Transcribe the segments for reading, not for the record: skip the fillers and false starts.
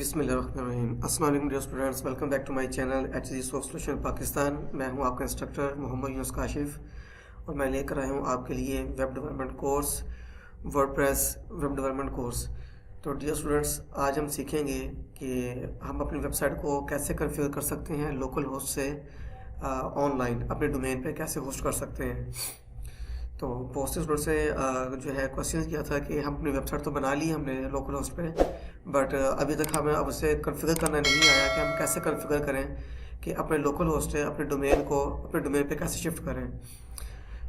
बिस्मिल्लाहिर्रहमानिर्रहीम। अस्सलाम वालेकुम dear students, welcome back to my channel HG solution Pakistan. मैं हूं आपका इंस्ट्रक्टर मोहम्मद यूनुस काशिफ और मैं लेकर आया हूं आपके लिए web development course, WordPress web development course. तो डियर स्टूडेंट्स, आज हम सीखेंगे कि हम अपनी वेबसाइट को कैसे कॉन्फ़िगर कर सकते हैं लोकल होस्ट से ऑनलाइन अपने डोमेन पे कैसे होस्ट कर सकते हैं। तो बहुत से स्टूडेंट से जो है क्वेश्चन किया था कि हम अपनी वेबसाइट तो बना ली हमने लोकल होस्ट पे, बट अभी तक हमें अब उसे कॉन्फ़िगर करना नहीं आया कि हम कैसे कॉन्फ़िगर करें कि अपने लोकल होस्ट है अपने डोमेन को अपने डोमेन पे कैसे शिफ्ट करें।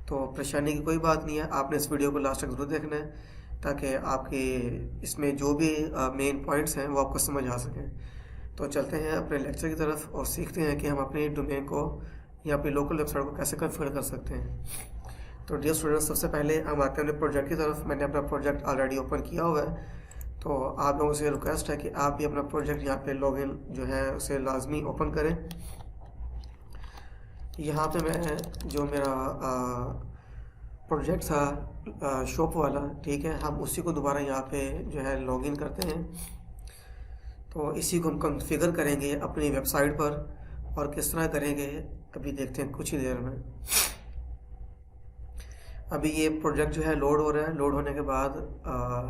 तो परेशानी की कोई बात नहीं है, आपने इस वीडियो को लास्ट तक ज़रूर देखना है ताकि आपके इसमें जो भी मेन पॉइंट्स हैं वो आपको समझ आ सकें। तो चलते हैं अपने लेक्चर की तरफ और सीखते हैं कि हम अपने डोमेन को या अपनी लोकल वेबसाइट को कैसे कॉन्फ़िगर कर सकते हैं। तो डियर स्टूडेंट्स, सबसे पहले हम आते हैं अपने प्रोजेक्ट की तरफ। मैंने अपना प्रोजेक्ट ऑलरेडी ओपन किया हुआ है, तो आप लोगों से रिक्वेस्ट है कि आप भी अपना प्रोजेक्ट यहाँ पे लॉगिन जो है उसे लाजमी ओपन करें। यहाँ पे मैं जो मेरा प्रोजेक्ट था शॉप वाला, ठीक है, हम उसी को दोबारा यहाँ पे जो है लॉगिन करते हैं। तो इसी को हम कॉन्फ़िगर करेंगे अपनी वेबसाइट पर, और किस तरह करेंगे अभी देखते हैं कुछ ही देर में। अभी ये प्रोजेक्ट जो है लोड हो रहा है। लोड होने के बाद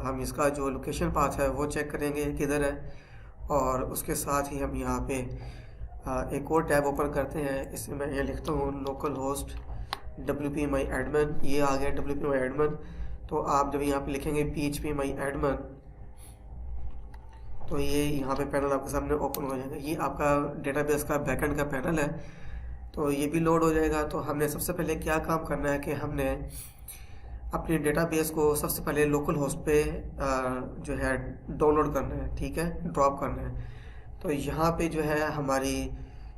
हम इसका जो लोकेशन पाथ है वो चेक करेंगे किधर है, और उसके साथ ही हम यहाँ पे एक और टैब ओपन करते हैं। इसमें मैं ये लिखता हूँ local host WP my admin। ये आ गया WP my admin। तो आप जब यहाँ पे लिखेंगे PHP my admin, तो ये यहाँ पे पैनल आपके सामने ओपन हो जाएगा। ये आपका डेटाबेस का बैकएंड का पैनल है, तो ये भी लोड हो जाएगा। तो हमने सबसे पहले क्या काम करना है कि हमने अपने डेटाबेस को सबसे पहले लोकल होस्ट पे जो है डाउनलोड करना है, ठीक है, ड्रॉप करना है। तो यहाँ पे जो है हमारी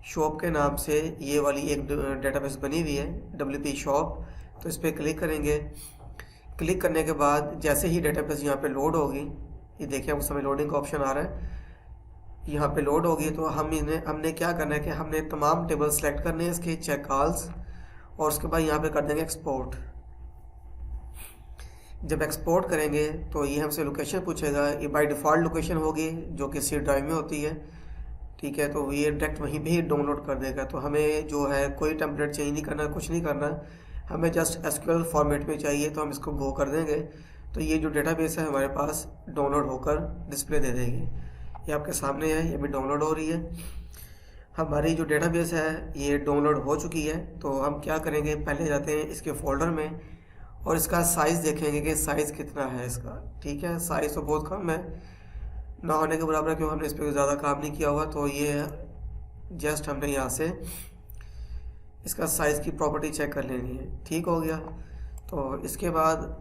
शॉप के नाम से ये वाली एक डेटाबेस बनी हुई है WP शॉप। तो इस पर क्लिक करेंगे। क्लिक करने के बाद जैसे ही डेटाबेस यहाँ पे लोड होगी, ये देखिए उस समय लोडिंग का ऑप्शन आ रहा है, यहाँ पे लोड होगी, तो हमने क्या करना है कि हमने तमाम टेबल सेलेक्ट करने हैं इसके चेक कॉल्स, और उसके बाद यहाँ पे कर देंगे एक्सपोर्ट। जब एक्सपोर्ट करेंगे तो ये हमसे लोकेशन पूछेगा। ये बाय डिफ़ॉल्ट लोकेशन होगी जो कि C ड्राइव में होती है, ठीक है। तो ये डायरेक्ट वहीं भी डाउनलोड कर देगा। तो हमें जो है कोई टेम्पलेट चेंज नहीं करना, कुछ नहीं करना, हमें जस्ट SQL फॉर्मेट में चाहिए, तो हम इसको गो कर देंगे। तो ये जो डेटाबेस है हमारे पास डाउनलोड होकर डिस्प्ले दे देगी। ये आपके सामने है, ये भी डाउनलोड हो रही है। हमारी जो डेटाबेस है ये डाउनलोड हो चुकी है। तो हम क्या करेंगे, पहले जाते हैं इसके फोल्डर में और इसका साइज़ देखेंगे कि साइज़ कितना है इसका, ठीक है। साइज़ तो बहुत कम है, ना होने के बराबर, क्यों हमने इस पर ज़्यादा काम नहीं किया हुआ। तो ये जस्ट हमने यहाँ से इसका साइज़ की प्रॉपर्टी चेक कर लेनी है, ठीक हो गया। तो इसके बाद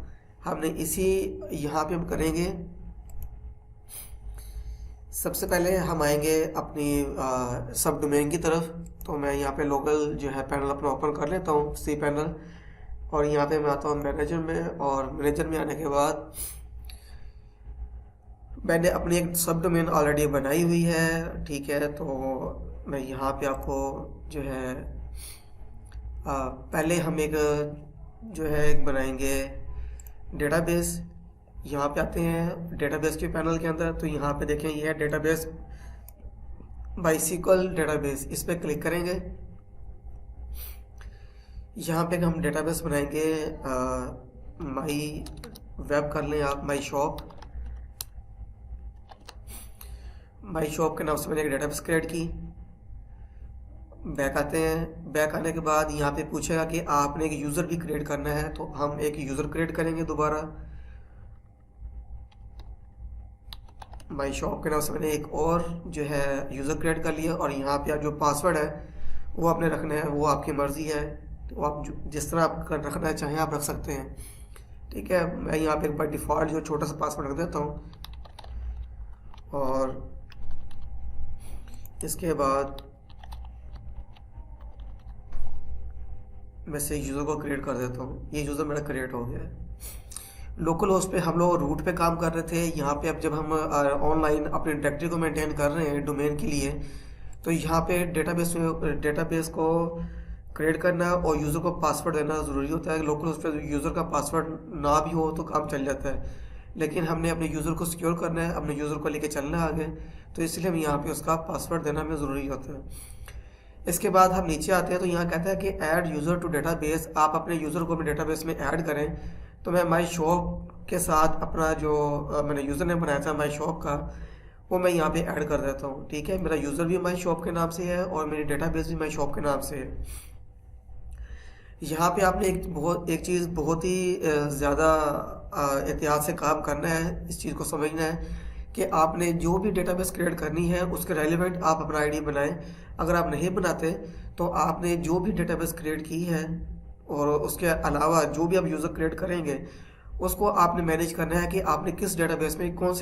हमने इसी यहाँ पे हम करेंगे, सबसे पहले हम आएंगे अपनी सब डोमेन की तरफ। तो मैं यहाँ पे लोकल जो है पैनल अपना ओपन कर लेता हूँ, C पैनल, और यहाँ पे मैं आता हूँ मैनेजर में। और मैनेजर में आने के बाद मैंने अपनी एक सब डोमेन ऑलरेडी बनाई हुई है, ठीक है। तो मैं यहाँ पे आपको जो है पहले हम एक जो है एक बनाएंगे डेटाबेस। यहाँ पे आते हैं डेटाबेस के पैनल के अंदर। तो यहाँ पे देखें ये है डेटाबेस MySQL डेटाबेस, इस पर क्लिक करेंगे। यहाँ पे हम डेटाबेस बनाएंगे माई वेब कर लें आप, माई शॉप के नाम से मैंने एक डेटाबेस क्रिएट की। बैक आते हैं। बैक आने के बाद यहाँ पे पूछेगा कि आपने एक यूज़र भी क्रिएट करना है, तो हम एक यूज़र क्रिएट करेंगे दोबारा। माई शॉप के नाम से मैंने एक और जो है यूज़र क्रिएट कर लिया, और यहाँ पे जो पासवर्ड है वो आपने रखना है, वो आपकी मर्ज़ी है। तो आप जिस तरह आप रखना है चाहें आप रख सकते हैं, ठीक है। मैं यहाँ पे बाय डिफ़ॉल्ट जो छोटा सा पासवर्ड रख देता हूँ, और इसके बाद मैं से यूज़र को क्रिएट कर देता हूँ। ये यूज़र मेरा क्रिएट हो गया है। लोकल होस्ट पे हम लोग रूट पे काम कर रहे थे। यहाँ पे अब जब हम ऑनलाइन अपनी डायरेक्टरी को मेंटेन कर रहे हैं डोमेन के लिए, तो यहाँ पे डेटाबेस को क्रिएट करना और यूज़र को पासवर्ड देना ज़रूरी होता है। लोकल होस्ट पे यूज़र का पासवर्ड ना भी हो तो काम चल जाता है, लेकिन हमने अपने यूज़र को सिक्योर करना है, अपने यूज़र को लेके चलना है आगे, तो इसलिए हम यहाँ पे उसका पासवर्ड देना हमें ज़रूरी होता है। इसके बाद हम नीचे आते हैं तो यहाँ कहता है कि ऐड यूज़र टू डेटाबेस, आप अपने यूज़र को अपने डेटाबेस में ऐड करें। तो मैं माई शॉप के साथ अपना जो मैंने यूज़र नेम बनाया था माई शॉप का, वो मैं यहाँ पे ऐड कर देता हूँ। ठीक है, मेरा यूज़र भी माई शॉप के नाम से है और मेरी डेटाबेस भी माई शॉप के नाम से है। यहाँ पे आपने एक चीज़ बहुत ही ज़्यादा एहतियात से काम करना है, इस चीज़ को समझना है कि आपने जो भी डेटाबेस क्रिएट करनी है उसके रेलिवेंट आप अपना आईडी बनाएं। अगर आप नहीं बनाते तो आपने जो भी डेटाबेस क्रिएट की है और उसके अलावा जो भी आप यूज़र क्रिएट करेंगे उसको आपने मैनेज करना है कि आपने किस डेटाबेस में कौन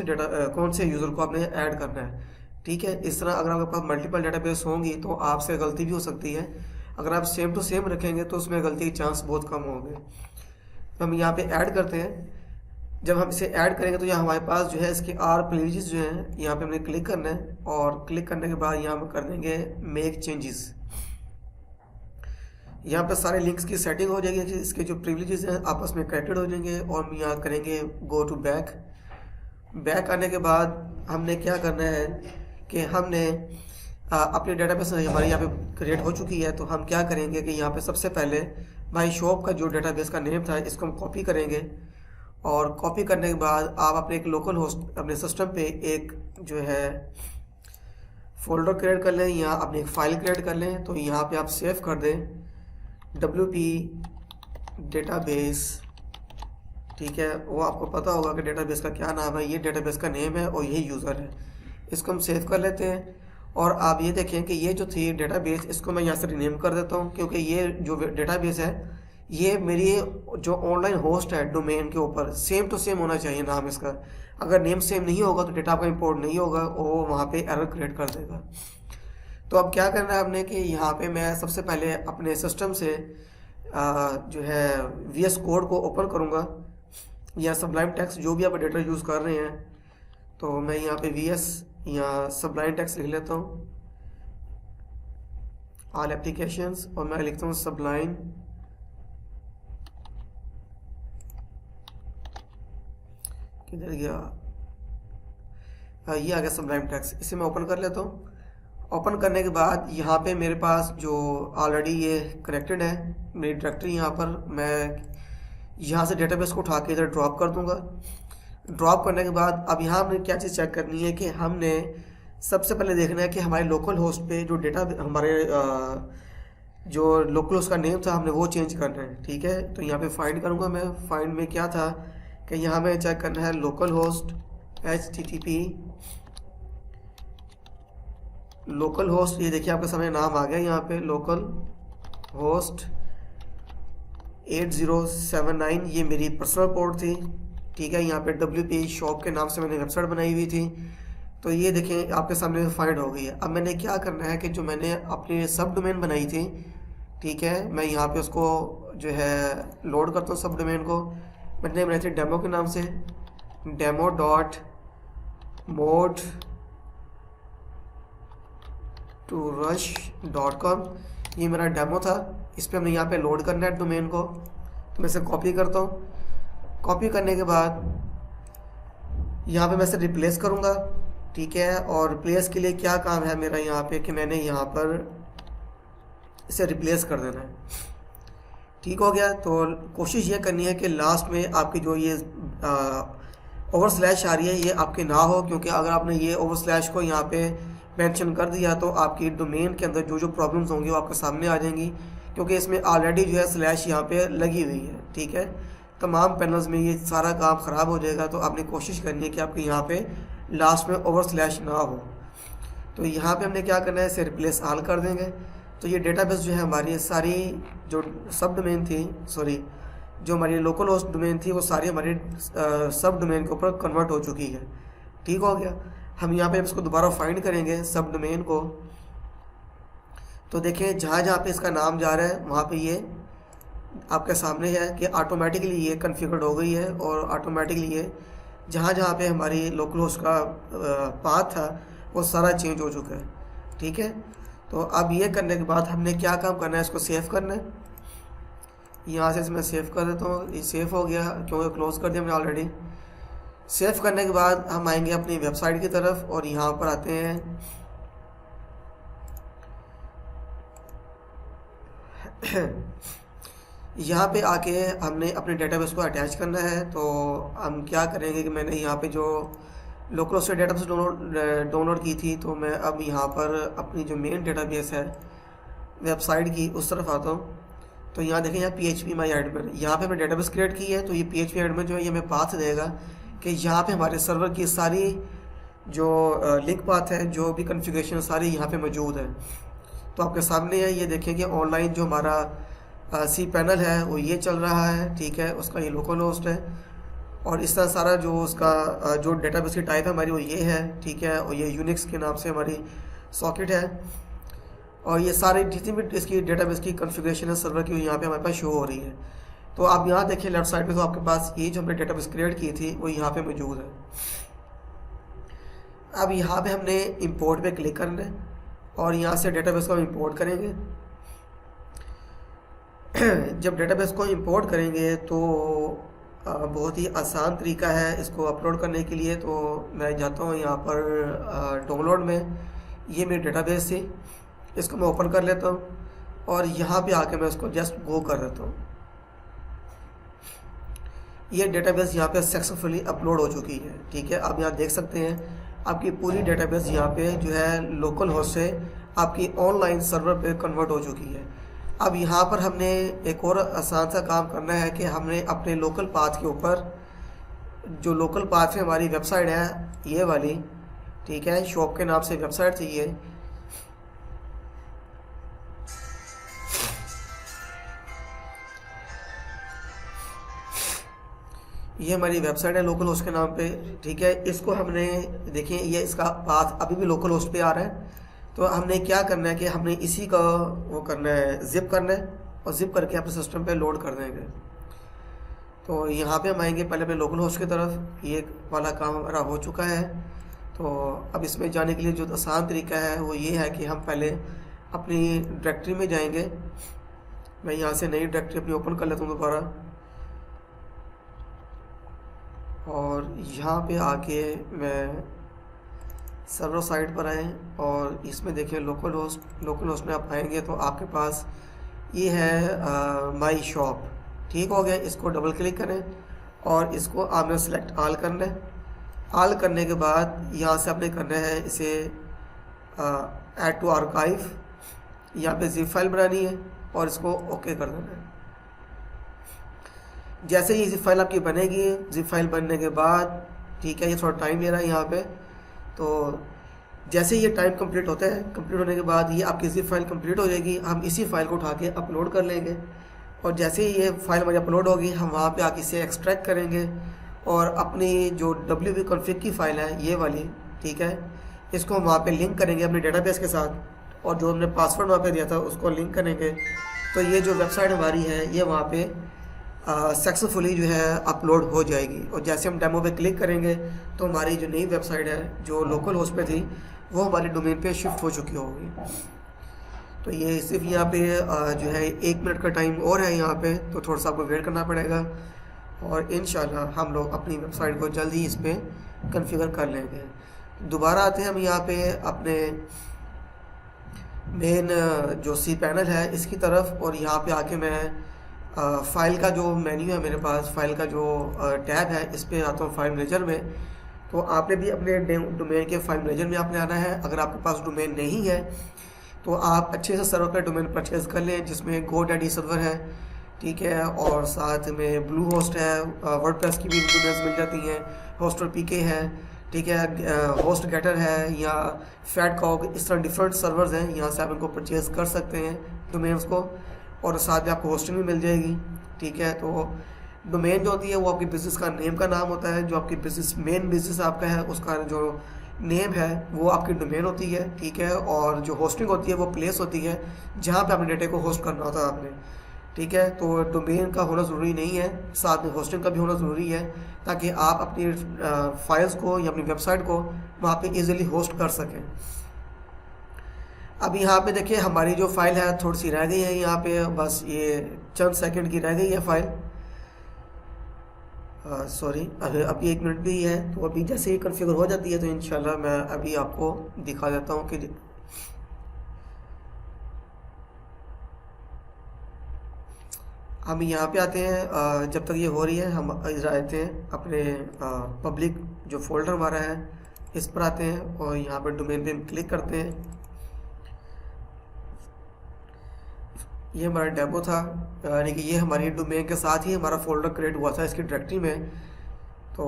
से यूज़र को आपने ऐड करना है। ठीक है, इस तरह अगर आपके पास मल्टीपल डेटाबेस होंगी तो आपसे गलती भी हो सकती है। अगर आप सेम टू सेम रखेंगे तो उसमें गलती के चांस बहुत कम होंगे। तो हम यहाँ पे ऐड करते हैं। जब हम इसे ऐड करेंगे तो यहाँ हमारे पास जो है इसके आर प्रिविलेजेस जो हैं, यहाँ पे हमने क्लिक करना है और क्लिक करने के बाद यहाँ पर कर देंगे मेक चेंजेस। यहाँ पर सारे लिंक्स की सेटिंग हो जाएगी, इसके जो प्रिविलेजेस हैं आपस में कनेक्टेड हो जाएंगे। और हम यहाँ करेंगे गो टू बैक आने के बाद हमने क्या करना है कि हमने अपने डेटाबेस हमारी यहाँ पे क्रिएट हो चुकी है। तो हम क्या करेंगे कि यहाँ पे सबसे पहले माई शॉप का जो डेटाबेस का नेम था इसको हम कॉपी करेंगे और कॉपी करने के बाद आप अपने एक लोकल होस्ट अपने सिस्टम पे एक जो है फोल्डर क्रिएट कर लें या अपनी एक फ़ाइल क्रिएट कर लें। तो यहाँ पे आप सेव कर दें WP डेटाबेस। ठीक है, वो आपको पता होगा कि डेटाबेस का क्या नाम है, ये डेटाबेस का नेम है और यही यूज़र है। इसको हम सेव कर लेते हैं और आप ये देखें कि ये जो थी डेटाबेस इसको मैं यहाँ से रीनेम कर देता हूँ, क्योंकि ये जो डेटाबेस है ये मेरी जो ऑनलाइन होस्ट है डोमेन के ऊपर सेम टू सेम होना चाहिए नाम इसका। अगर नेम सेम नहीं होगा तो डेटा आपका इंपोर्ट नहीं होगा और वो वहाँ पे एरर क्रिएट कर देगा। तो अब क्या करना है हमने कि यहाँ पे मैं सबसे पहले अपने सिस्टम से जो है VS कोड को ओपन करूँगा या सबलाइम टेक्स्ट जो भी आप एडिटर यूज़ कर रहे हैं। तो मैं यहाँ पे VS या सबलाइम टेक्स्ट लिख लेता हूँ, ऑल एप्लीकेशंस, और मैं लिखता हूँ सबलाइम किधर गया, ये आ गया सबलाइम टेक्स्ट। इसे मैं ओपन कर लेता हूँ। ओपन करने के बाद यहाँ पे मेरे पास जो ऑलरेडी ये कनेक्टेड है मेरी डायरेक्टरी, यहाँ पर मैं यहाँ से डेटाबेस को उठा के इधर ड्रॉप कर दूँगा। ड्रॉप करने के बाद अब यहाँ हमने क्या चीज़ चेक करनी है कि हमने सबसे पहले देखना है कि हमारे लोकल होस्ट पे जो डेटा हमारे जो लोकल होस्ट का नेम था हमने वो चेंज करना है। ठीक है, तो यहाँ पे फाइंड करूँगा मैं। फाइंड में क्या था कि यहाँ में चेक करना है local host HTTP local host. ये देखिए आपके सामने नाम आ गया यहाँ पे लोकल होस्ट 8079, ये मेरी पर्सनल पोर्ट थी। ठीक है, यहाँ पे WP शॉप के नाम से मैंने वेबसाइट बनाई हुई थी। तो ये देखें आपके सामने फाइंड हो गई है। अब मैंने क्या करना है कि जो मैंने अपनी सब डोमेन बनाई थी, ठीक है, मैं यहाँ पे उसको जो है लोड करता हूँ। सब डोमेन को मैंने बनाई थी डेमो के नाम से, demo.mod2rush.com, ये मेरा डेमो था। इस पर हमने यहाँ पे लोड करना है डोमेन को। तो मैं इसे कॉपी करता हूँ। कॉपी करने के बाद यहाँ पे मैं इसे रिप्लेस करूँगा। ठीक है, और रिप्लेस के लिए क्या काम है मेरा यहाँ पे कि मैंने यहाँ पर इसे रिप्लेस कर देना है। ठीक हो गया। तो कोशिश ये करनी है कि लास्ट में आपकी जो ये ओवर स्लैश आ रही है ये आपके ना हो, क्योंकि अगर आपने ये ओवर स्लैश को यहाँ पे मेंशन कर दिया तो आपकी डोमेन के अंदर जो जो प्रॉब्लम्स होंगी वो आपके सामने आ जाएंगी, क्योंकि इसमें ऑलरेडी जो है स्लैश यहाँ पे लगी हुई है। ठीक है, तमाम पैनल्स में ये सारा काम ख़राब हो जाएगा। तो आपने कोशिश करनी है कि आपके यहाँ पे लास्ट में ओवर स्लैश ना हो। तो यहाँ पे हमने क्या करना है, इसे रिप्लेस ऑल कर देंगे। तो ये डेटाबेस जो है हमारी सारी जो सब डोमेन थी, सॉरी जो हमारी लोकल होस्ट डोमेन थी वो सारी हमारी सब डोमेन के ऊपर कन्वर्ट हो चुकी है। ठीक हो गया। हम यहाँ पे इसको दोबारा फाइंड करेंगे सब डोमेन को। तो देखें जहाँ जहाँ पे इसका नाम जा रहा है वहाँ पे ये आपके सामने है कि ऑटोमेटिकली ये कॉन्फ़िगर्ड हो गई है और ऑटोमेटिकली ये जहाँ जहाँ पे हमारी लोकल होस्ट का पाथ था वो सारा चेंज हो चुका है। ठीक है, तो अब ये करने के बाद हमने क्या काम करना है, इसको सेव करना है। यहाँ से मैं सेव कर देता हूँ। ये सेव हो गया क्योंकि क्लोज कर दिया मैंने ऑलरेडी। सेव करने के बाद हम आएंगे अपनी वेबसाइट की तरफ और यहाँ पर आते हैं यहाँ पे आके हमने अपने डेटाबेस को अटैच करना है। तो हम क्या करेंगे कि मैंने यहाँ पे जो लोकल होस्ट डेटाबेस डाउनलोड की थी, तो मैं अब यहाँ पर अपनी जो मेन डेटाबेस है वेबसाइट की उस तरफ आता हूँ। तो यहाँ देखें, यहाँ PHP माई एडमिन, यहाँ पे मैं डेटाबेस क्रिएट की है। तो ये PHP एडमिन जो है ये हमें पाथ देगा कि यहाँ पे हमारे सर्वर की सारी जो लिंक पाथ है, जो भी कॉन्फ़िगरेशन सारी यहाँ पे मौजूद है। तो आपके सामने है, ये देखें कि ऑनलाइन जो हमारा cPanel है वो ये चल रहा है, ठीक है, उसका ये लोकल होस्ट है। और इस तरह सारा जो उसका जो डेटाबेस की टाइप है हमारी वो ये है, ठीक है, और ये यूनिक्स के नाम से हमारी सॉकेट है। और ये सारे जितनी भी इसकी डेटाबेस की कॉन्फ़िगरेशन है सर्वर की, यहाँ पे हमारे पास शो हो रही है। तो आप यहाँ देखिए लेफ्ट साइड पे, तो आपके पास ये जो हमने डेटाबेस क्रिएट की थी वो यहाँ पे मौजूद है। अब यहाँ पे हमने इंपोर्ट पे क्लिक करना है और यहाँ से डेटाबेस को हम इंपोर्ट करेंगे। जब डेटाबेस को इंपोर्ट करेंगे तो बहुत ही आसान तरीका है इसको अपलोड करने के लिए। तो मैं जाता हूँ यहाँ पर डाउनलोड में, ये मेरी डेटाबेस थी, इसको मैं ओपन कर लेता हूँ और यहाँ पे आके मैं इसको जस्ट गो कर देता हूँ। ये डेटाबेस यहाँ पे सक्सेसफुली अपलोड हो चुकी है, ठीक है। आप यहाँ देख सकते हैं आपकी पूरी डेटाबेस यहाँ पे जो है लोकल होस्ट से आपकी ऑनलाइन सर्वर पे कन्वर्ट हो चुकी है। अब यहाँ पर हमने एक और आसान सा काम करना है कि हमने अपने लोकल पाथ के ऊपर, जो लोकल पाथ है हमारी वेबसाइट है ये वाली, ठीक है, शॉप के नाम से वेबसाइट थी ये हमारी वेबसाइट है लोकल होस्ट के नाम पे, ठीक है। इसको हमने देखिए, ये इसका पाथ अभी भी लोकल होस्ट पे आ रहा है। तो हमने क्या करना है कि हमने इसी का वो करना है, जिप करना है और जिप करके अपने सिस्टम पे लोड कर देंगे। तो यहाँ पे हम आएंगे पहले अपने लोकल होस्ट की तरफ, ये वाला काम हमारा हो चुका है। तो अब इसमें जाने के लिए जो आसान तरीका है वो ये है कि हम पहले अपनी डायरेक्टरी में जाएंगे। मैं यहाँ से नई डायरेक्टरी अपनी ओपन कर लेता हूँ दोबारा, और यहाँ पे आके मैं सर्वर साइट पर आए और इसमें देखिए लोकल होस्ट में आप आएंगे तो आपके पास ये है माई शॉप, ठीक हो गया। इसको डबल क्लिक करें और इसको आपने सेलेक्ट ऑल करना है। ऑल करने के बाद यहाँ से आपने करना है इसे ऐड टू आर्काइव, यहाँ पे जिप फाइल बनानी है और इसको ओके कर देना है। जैसे ही जिप फाइल आपकी बनेगी, जिप फाइल बनने के बाद, ठीक है, ये थोड़ा टाइम ले रहा है यहाँ पे। तो जैसे ये टाइम कंप्लीट होता है, कंप्लीट होने के बाद ये आपकी जिप फाइल कंप्लीट हो जाएगी। हम इसी फाइल को उठा के अपलोड कर लेंगे और जैसे ही ये फाइल हमारी अपलोड होगी हम वहाँ पे आके इसे एक्सट्रैक्ट करेंगे और अपनी जो WP config की फ़ाइल है ये वाली, ठीक है, इसको हम वहाँ पे लिंक करेंगे अपने डेटाबेस के साथ और जो हमने पासवर्ड वहाँ पे दिया था उसको लिंक करेंगे। तो ये जो वेबसाइट हमारी है ये वहाँ पे सक्सेसफुली जो है अपलोड हो जाएगी। और जैसे हम डेमो पे क्लिक करेंगे तो हमारी जो नई वेबसाइट है जो लोकल होस्ट पे थी वो हमारे डोमेन पे शिफ्ट हो चुकी होगी। तो ये सिर्फ यहाँ पे जो है 1 मिनट का टाइम और है यहाँ पे, तो थोड़ा सा आपको वेट करना पड़ेगा और इंशाल्लाह हम लोग अपनी वेबसाइट को जल्दी ही इस पर कन्फिगर कर लेंगे। दोबारा आते हैं हम यहाँ पे अपने मेन जो cPanel है इसकी तरफ, और यहाँ पे आके मैं फ़ाइल का जो मेन्यू है मेरे पास, फ़ाइल का जो टैब है इस पर आता हूँ फाइल मैनेजर में। तो आपने भी अपने डोमेन के फाइल मैनेजर में आपने आना है। अगर आपके पास डोमेन नहीं है तो आप अच्छे से सर्वर पर डोमेन परचेज़ कर लें जिसमें GoDaddy सर्वर है, ठीक है, और साथ में ब्लू होस्ट है, वर्डप्रेस की भी डोमेन्स मिल जाती हैं, होस्टर PK है, ठीक है, होस्ट गेटर है या फैटकॉग, इस तरह डिफरेंट सर्वर्स हैं। यहाँ से आप इनको परचेज़ कर सकते हैं डोमेन्स को, और साथ में आपको होस्टिंग भी मिल जाएगी, ठीक है। तो डोमेन जो होती है वो आपकी बिज़नेस का नेम का नाम होता है, जो आपकी बिज़नेस मेन बिज़नेस आपका है उसका जो नेम है वो आपकी डोमेन होती है, ठीक है। और जो होस्टिंग होती है वो प्लेस होती है जहाँ पे अपने डेटा को होस्ट करना होता है आपने, ठीक है। तो डोमेन का होना ज़रूरी नहीं है, साथ में होस्टिंग का भी होना ज़रूरी है ताकि आप अपनी फाइल्स को या अपनी वेबसाइट को वहाँ पे इजीली होस्ट कर सकें। अब यहाँ पे देखिए हमारी जो फाइल है थोड़ी सी रह गई है, यहाँ पे बस ये चंद सेकंड की रह गई है फाइल, सॉरी, अभी 1 मिनट भी है, तो अभी जैसे ही कॉन्फ़िगर हो जाती है तो इंशाल्लाह मैं अभी आपको दिखा देता हूँ कि हम यहाँ पे आते हैं। जब तक ये हो रही है हम इधर आते हैं अपने पब्लिक जो फोल्डर हमारा है इस पर आते हैं और यहाँ पर डोमेन पे हम क्लिक करते हैं। ये हमारा डेमो था, यानी कि ये हमारी डोमेन के साथ ही हमारा फोल्डर क्रिएट हुआ था इसकी डायरेक्टरी में। तो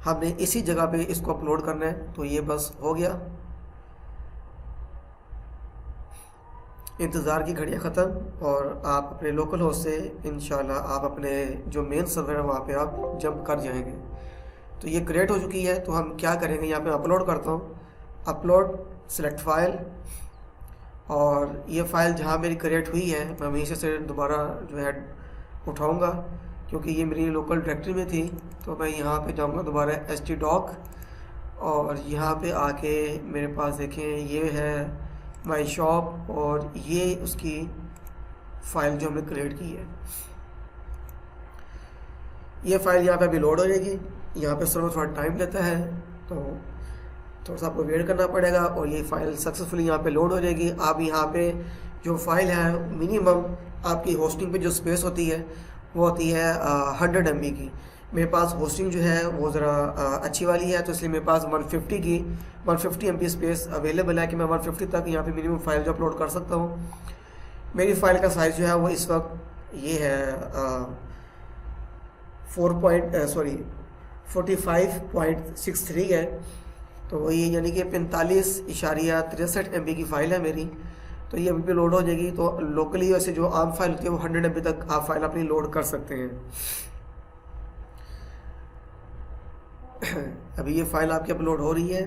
हमने इसी जगह पे इसको अपलोड करना है, तो ये बस हो गया। इंतज़ार की घड़ियाँ ख़त्म और आप अपने लोकल होस्ट से इंशाल्लाह आप अपने जो मेन सर्वर है वहाँ पे आप जंप कर जाएंगे। तो ये क्रिएट हो चुकी है, तो हम क्या करेंगे, यहाँ पे अपलोड करता हूँ, अपलोड, सिलेक्ट फाइल, और ये फ़ाइल जहाँ मेरी क्रिएट हुई है मैं वहीं से दोबारा जो है उठाऊँगा, क्योंकि ये मेरी लोकल डायरेक्टरी में थी। तो मैं यहाँ पे जाऊँगा दोबारा htdoc, और यहाँ पे आके मेरे पास देखें ये है माई शॉप, और ये उसकी फ़ाइल जो हमने क्रिएट की है। ये फ़ाइल यहाँ पे अभी लोड हो जाएगी। यहाँ पे सर्वर थोड़ा टाइम लेता है, तो थोड़ा सा आपको वेट करना पड़ेगा, और ये फ़ाइल सक्सेसफुली यहाँ पे लोड हो जाएगी। आप यहाँ पे जो फ़ाइल है मिनिमम आपकी होस्टिंग पे जो स्पेस होती है वो होती है 100 MB की। मेरे पास होस्टिंग जो है वो ज़रा अच्छी वाली है, तो इसलिए मेरे पास 150 MB स्पेस अवेलेबल है कि मैं 150 तक यहाँ पे मिनिमम फ़ाइल जो अपलोड कर सकता हूँ। मेरी फ़ाइल का साइज़ जो है वो इस वक्त ये है 45.63 है। तो ये यानी कि 45.63 MB की फ़ाइल है मेरी। तो ये अभी भी लोड हो जाएगी। तो लोकली वैसे जो आम फाइल होती है वो 100 MB तक आप फाइल अपनी लोड कर सकते हैं। अभी ये फ़ाइल आपकी अपलोड हो रही है,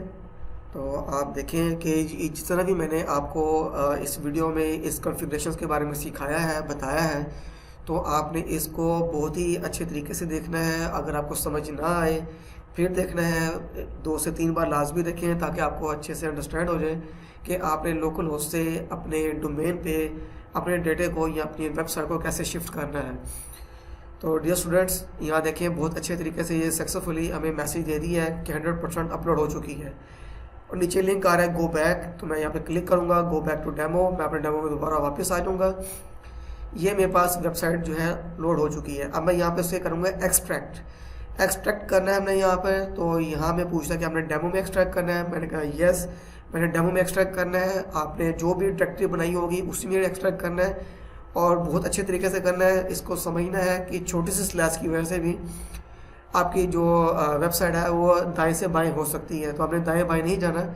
तो आप देखें कि जिस तरह भी मैंने आपको इस वीडियो में इस कॉन्फ़िगरेशंस के बारे में सिखाया है, बताया है, तो आपने इसको बहुत ही अच्छे तरीके से देखना है। अगर आपको समझ ना आए फिर देखना है, 2 से 3 बार लाजमी देखें ताकि आपको अच्छे से अंडरस्टैंड हो जाए कि आपने लोकल होस्ट से अपने डोमेन पे अपने डेटे को या अपनी वेबसाइट को कैसे शिफ्ट करना है। तो डियर स्टूडेंट्स, यहाँ देखें बहुत अच्छे तरीके से ये सक्सेसफुली हमें मैसेज दे दिया है कि 100% अपलोड हो चुकी है, और नीचे लिंक आ रहा है गो बैक। तो मैं यहाँ पे क्लिक करूँगा, गो बैक टू डेमो। मैं अपने डेमो में दोबारा वापस आ जाऊँगा। ये मेरे पास वेबसाइट जो है लोड हो चुकी है। अब मैं यहाँ पे से करूँगा एक्सट्रैक्ट करना है हमने यहाँ पर। तो यहाँ में पूछता है कि आपने डेमो में एक्सट्रैक्ट करना है। मैंने कहा यस, मैंने डेमो में एक्सट्रैक्ट करना है। आपने जो भी डायरेक्टरी बनाई होगी उसी में एक्सट्रैक्ट करना है, और बहुत अच्छे तरीके से करना है। इसको समझना है कि छोटी सी स्लैश की वजह से भी आपकी जो वेबसाइट है वो दाएं से बाएं हो सकती है। तो आपने दाएं बाएं नहीं जाना,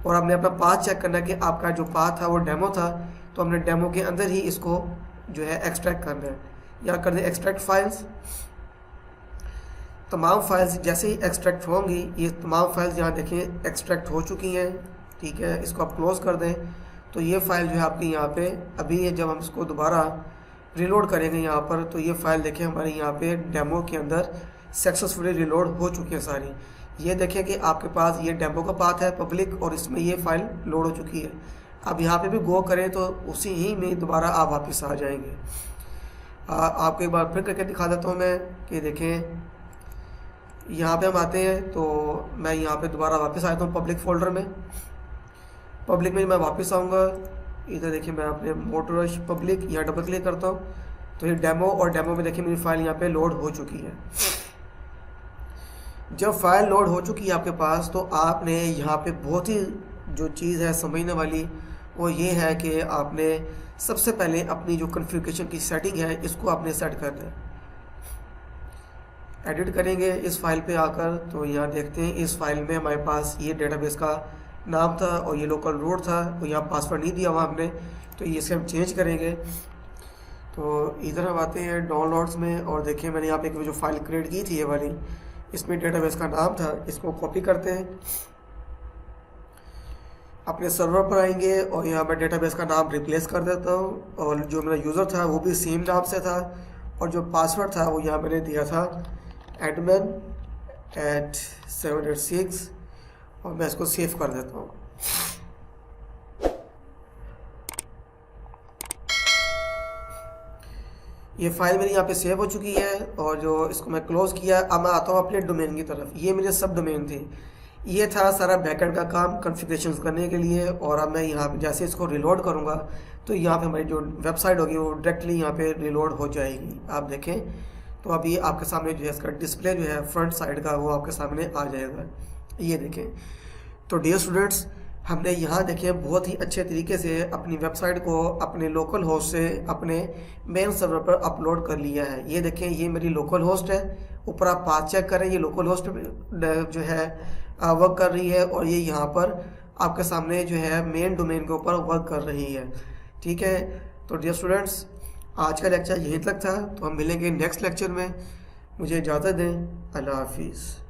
और आपने अपना पाथ चेक करना कि आपका जो पाथ था वो डेमो था, तो हमने डेमो के अंदर ही इसको जो है एक्सट्रैक्ट करना है। यहाँ कर दें एक्सट्रैक्ट फाइल्स। तमाम फाइल्स जैसे ही एक्सट्रैक्ट होंगी, ये तमाम फाइल्स यहाँ देखें एक्सट्रैक्ट हो चुकी हैं। ठीक है, इसको आप क्लोज़ कर दें। तो ये फ़ाइल जो है आपकी यहाँ पे अभी जब हम इसको दोबारा रिलोड करेंगे यहाँ पर, तो ये फ़ाइल देखें हमारे यहाँ पे डेमो के अंदर सक्सेसफुली रिलोड हो चुकी है सारी। ये देखें कि आपके पास ये डेमो का पाथ है पब्लिक, और इसमें ये फ़ाइल लोड हो चुकी है। अब यहाँ पे भी गो करें तो उसी ही में दोबारा आप वापस आ जाएंगे। आपको एक बार फिर करके दिखा देता हूँ मैं कि देखें यहाँ पे हम आते हैं। तो मैं यहाँ पे दोबारा वापस आता हूँ पब्लिक फ़ोल्डर में। पब्लिक में मैं वापस आऊँगा, इधर देखिए मैं अपने मोटोरश पब्लिक यहाँ डबल क्लिक करता हूँ, तो ये डेमो, और डेमो में देखिए मेरी फ़ाइल यहाँ पे लोड हो चुकी है। जब फाइल लोड हो चुकी है आपके पास, तो आपने यहाँ पे बहुत ही जो चीज़ है समझने वाली वो ये है कि आपने सबसे पहले अपनी जो कॉन्फ़िगरेशन की सेटिंग है इसको आपने सेट करना है। एडिट करेंगे इस फाइल पे आकर, तो यहाँ देखते हैं इस फाइल में हमारे पास ये डेटाबेस का नाम था और ये लोकल रूट था, और यहाँ पासवर्ड नहीं दिया हुआ हमने, तो ये इसे हम चेंज करेंगे। तो इधर हम आते हैं डाउनलोड्स में, और देखिए मैंने यहाँ पे जो फाइल क्रिएट की थी ये वाली, इसमें डेटाबेस का नाम था। इसको कॉपी करते हैं, अपने सर्वर पर आएंगे और यहाँ मैं डेटाबेस का नाम रिप्लेस कर देता हूँ, और जो मेरा यूज़र था वो भी सेम नाम से था, और जो पासवर्ड था वो यहाँ मैंने दिया था admin@786, और मैं इसको सेव कर देता हूँ। ये फाइल मेरी यहाँ पे सेव हो चुकी है और जो इसको मैं क्लोज़ किया, अब मैं आता हूँ अपने डोमेन की तरफ। ये मेरे सब डोमेन थे, ये था सारा बैकएंड का काम कॉन्फ़िगरेशन करने के लिए। और अब मैं यहाँ पे जैसे इसको रिलोड करूँगा तो यहाँ पे हमारी जो वेबसाइट होगी वो डायरेक्टली यहाँ पे रिलोड हो जाएगी। आप देखें तो अभी आपके सामने जो है इसका डिस्प्ले जो है फ्रंट साइड का वो आपके सामने आ जाएगा। ये देखें। तो डियर स्टूडेंट्स, हमने यहाँ देखें बहुत ही अच्छे तरीके से अपनी वेबसाइट को अपने लोकल होस्ट से अपने मेन सर्वर पर अपलोड कर लिया है। ये देखें, ये मेरी लोकल होस्ट है। ऊपर आप पाथ चेक करें, ये लोकल होस्ट जो है वर्क कर रही है और ये यहाँ पर आपके सामने जो है मेन डोमेन के ऊपर वर्क कर रही है। ठीक है, तो डियर स्टूडेंट्स, आज का लेक्चर यहीं तक था। तो हम मिलेंगे नेक्स्ट लेक्चर में। मुझे इजाज़त दें। अल्लाह हाफिज़।